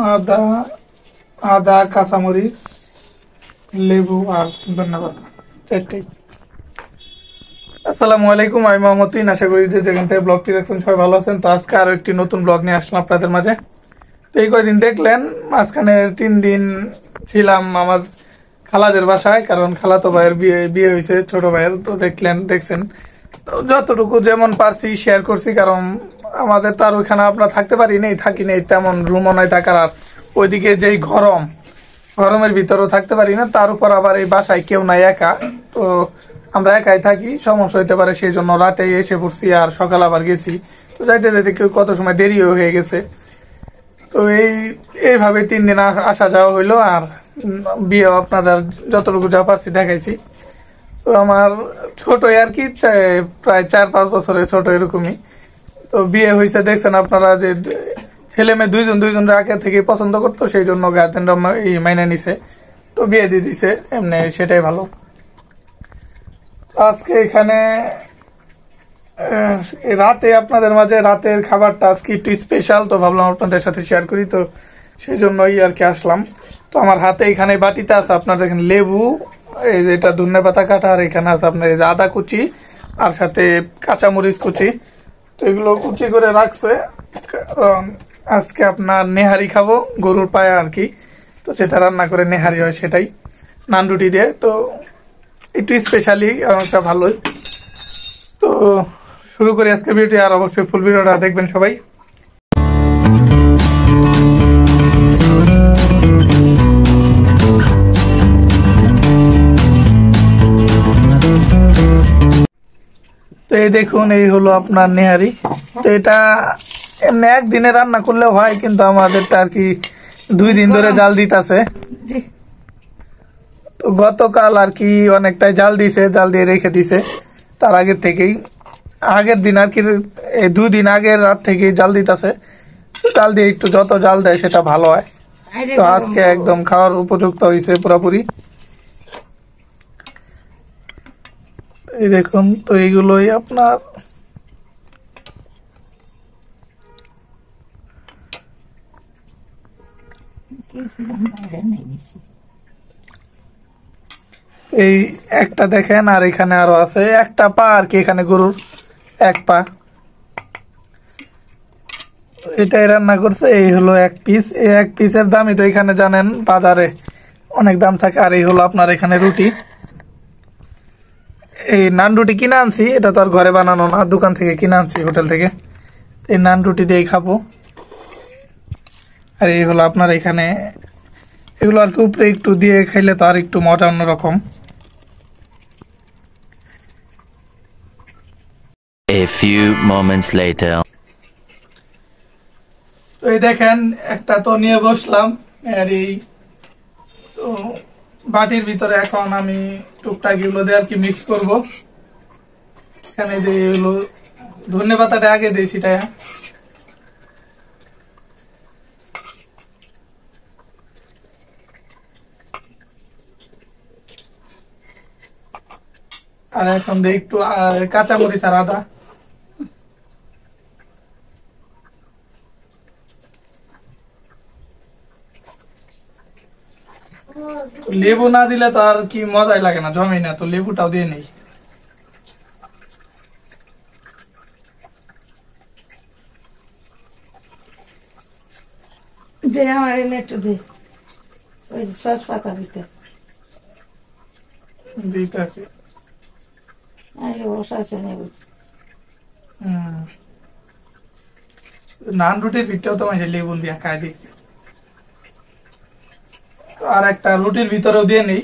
আদা আদা কাঁচামরিচ লেবু আর ধন্যবাদ চারটেই। আসসালামু আলাইকুম, আমি মোহাম্মদ তুইন। আশা করি যে যেখান থেকে ব্লগটি দেখছেন সবাই ভালো আছেন। তো আজকে আরো একটি নতুন ব্লগ নিয়ে আসলাম আপনাদের মাঝে। তো এই কয়দিন দেখলেন, মাঝখানে 3 দিন ছিলাম আমার খালাদের বাসায়, কারণ খালাতো ভাইয়ের বিয়ে হয়েছে ছোট ভাইয়ের। তো দেখছেন, তো যতটুকু যেমন পারছি শেয়ার করছি, কারণ আমাদের তো আর ওইখানে আমরা থাকতে পারি নেই, থাকি নেই, তেমন রুমও নয় থাকার। আর ওইদিকে যেই গরমের ভিতরেও থাকতে পারি না, তার উপর আবার এই বাসায় কেউ নাই, একা। তো আমরা একাই থাকি, সমস্যা হইতে পারে, সেই জন্য রাতে এসে পড়ছি আর সকাল আবার গেছি। তো যাইতে যাইতে কত সময় দেরিও হয়ে গেছে। তো এইভাবে 3 দিন আসা যাওয়া হইলো। আর বিয়ে আপনাদের যতটুকু যা পারছি দেখাইছি। তো আমার ছোট আর কি, প্রায় 4-5 বছরের ছোট এরকমই। তো বিয়ে হয়েছে দেখছেন আপনারা, যে ছেলে মেয়ে দুইজন আগে থেকে পছন্দ করতো, সেই জন্য গার্জেনরা মাইনে নিছে। তো বিয়ে দিয়ে দিছে এমনি, সেটাই ভালো। আজকে এখানে রাতে আপনাদের মাঝে রাতের খাবারটা আজকে একটু স্পেশাল, তো ভাবলাম আপনাদের সাথে শেয়ার করি। তো সেই জন্যই আর কি আসলাম। তো আমার হাতে এখানে বাটিতে আছে আপনার দেখেন লেবু, এই যে এটা ধনেপাতা কাটা, আর এখানে আছে আপনার এই যে আদা কুচি, আর সাথে কাঁচামরিচ কুচি। তো এগুলো কুচি করে রাখছে, কারণ আজকে আপনার নেহারি খাবো, গরুর পায়া আর কি। তো যেটা রান্না করে নেহারি হয় সেটাই, নান রুটি দিয়ে। তো একটু স্পেশালি একটা ভালোই। তো শুরু করি আজকে ভিডিওটি, আর অবশ্যই ফুল ভিডিওটা দেখবেন সবাই। তো এই দেখুন, এই হলো আপনার নেহারি। তো এটা এমনি একদিনে রান্না করলেও হয়, কিন্তু আমাদেরটা আর কি 2 দিন ধরে জাল দিতেছে। তো গতকাল আর কি অনেকটাই জাল দিয়ে রেখে দিছে। তার আগের দিন আর কি, 2 দিন আগের রাত থেকেই জাল দিতেছে। জাল দিয়ে একটু যত জাল দেয় সেটা ভালো হয়। তো আজকে একদম খাওয়ার উপযুক্ত হয়েছে পুরোপুরি। এই দেখুন, তো এইগুলোই আপনার এই একটা দেখেন, আর এখানে আরো আছে একটা পা আর কি, এখানে গরুর এক পা, এটাই রান্না করছে। এই হলো 1 পিস। এই 1 পিসের দামই তো এখানে জানেন বাজারে অনেক দাম থাকে। আর এই হলো আপনার এখানে রুটি, এই নান রুটি কিনে আনছি, এটা তো আর ঘরে বানানো না, দোকান থেকে কিনে আনছি, হোটেল থেকে। এই নান রুটি দিয়েই খাবো। আর এই হলো আপনার এখানে এগুলো আর কি উপরে একটু দিয়ে খাইলে তো আর একটু মজা অন্যরকম। A few moments later. তো এই দেখেন, একটা তো নিয়ে বসলাম, আর এই তো বাটির ভিতরে এখন আমি টুকটাক এগুলো দিয়ে আর কি মিক্স করব। এখানে যে এগুলো ধনেপাতাটা আগে দিয়েছি, তাই আর এখন দিয়ে একটু কাঁচামরিচ আর আদা। লেবু না দিলে তো আর কি মজাই লাগে না, জমে না। তো লেবুটাও দিয়ে নেই। দে আমার এনে একটু দে, ওই সস পাতা দিতে দিতেছি। বসা আছে নেব। নান রুটির ভিতরেও তো মাঝে লেবু দিয়ে খাই দিয়েছি। তো আর একটা রুটির ভিতরেও দিয়ে নেই।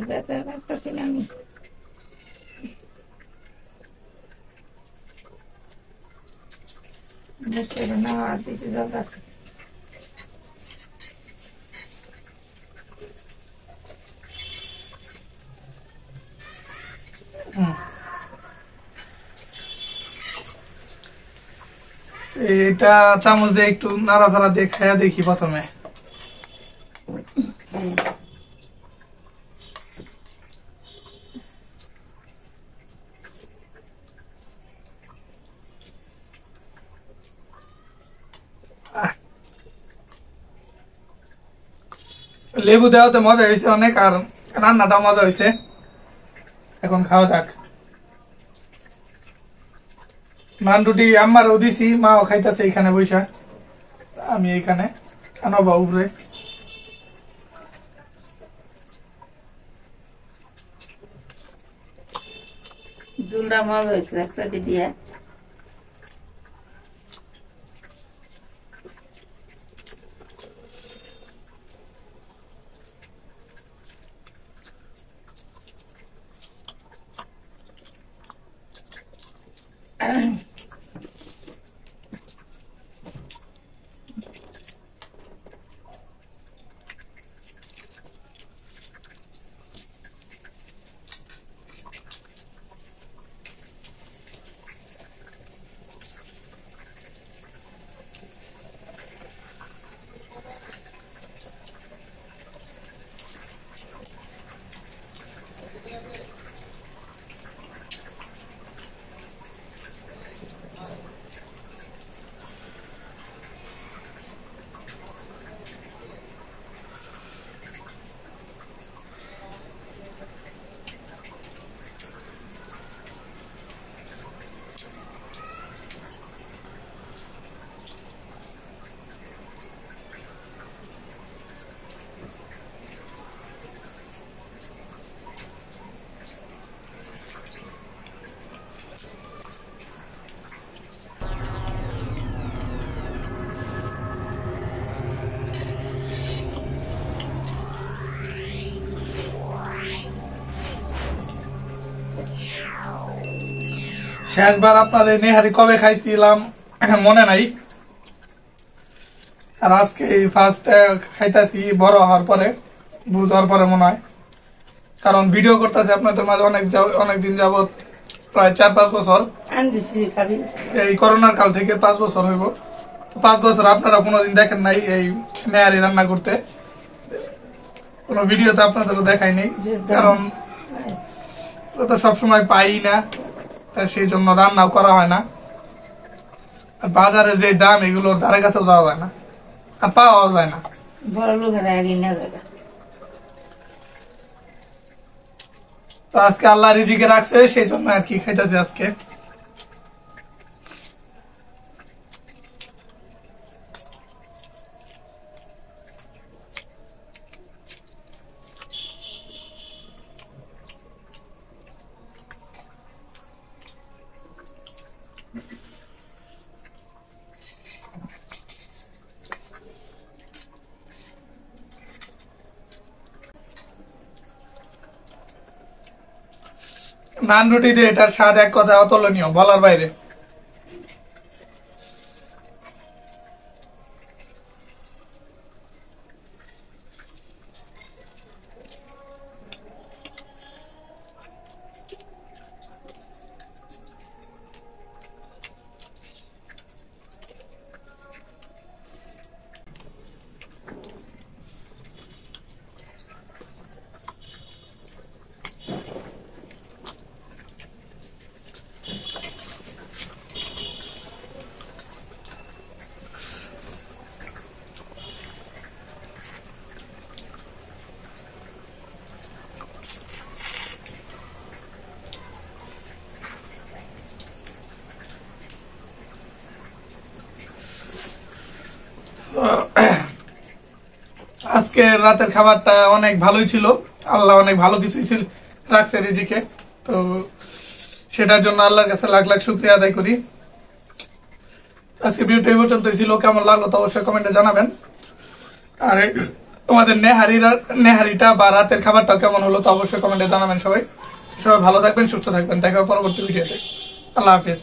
বেতার বাঁচতেছি না আমি। না আর দিছি জল আছে। এটা চামচ দিয়ে একটু নাড়াচাড়া দিয়ে খাইয়া দেখি প্রথমে। লেবু দেওয়াতে মজা হয়েছে অনেক, আর রান্নাটাও মজা হয়েছে। এখন খাওয়া যাক। নান রুটি আম্মারও দিছি, মাও খাইতেছে এখানে বৈশা, আমি এখানে আনবা উপরে। ঝুলটা মজা হয়েছে একসাথে দিয়ে। শেষবার আপনাদের নেহারি কবে খাইছিলাম মনে নাই, আর আজকে ফার্স্ট খাইতেছি বড় হওয়ার পরে, বুঝ হওয়ার পরে মনে হয়। কারণ ভিডিও করতেছি আপনাদের মাঝে অনেক দিন যাবত, প্রায় 4-5 বছর। এই করোনার কাল থেকে 5 বছর হইব। 5 বছর আপনারা কোনোদিন দেখেন নাই এই নেহারি রান্না করতে, কোনো ভিডিওতে আপনাদের দেখাই নেই, কারণ তো সবসময় পাই না, তাই সেই জন্য রান্নাও করা হয় না। আর বাজারে যে দাম, এগুলোর ধারে কাছেও যাওয়া হয় না, আর পাওয়াও যায় না। বড় লোকেরা আগে না জায়গা। তো আজকে আল্লাহ রিজিকে রাখছে, সেই জন্য আর কি খাইতেছি আজকে। নান রুটিতে এটার স্বাদ এক কথা অতুলনীয়, বলার বাইরে। আজকে রাতের খাবারটা অনেক ভালোই ছিল, আল্লাহ অনেক ভালো কিছুই ছিল রাখছে রিজিকে, তো সেটার জন্য আল্লাহর কাছে লাখ লাখ শুকরিয়া আদায় করি। আজকে ভিডিওটা এই পর্যন্তই ছিল, কেমন লাগলো তো অবশ্যই কমেন্টে জানাবেন। আর তোমাদের নেহারিটা বা রাতের খাবারটা কেমন হলো তো অবশ্যই কমেন্টে জানাবেন। সবাই ভালো থাকবেন, সুস্থ থাকবেন, দেখা হবে পরবর্তী ভিডিওতে। আল্লাহ হাফিজ।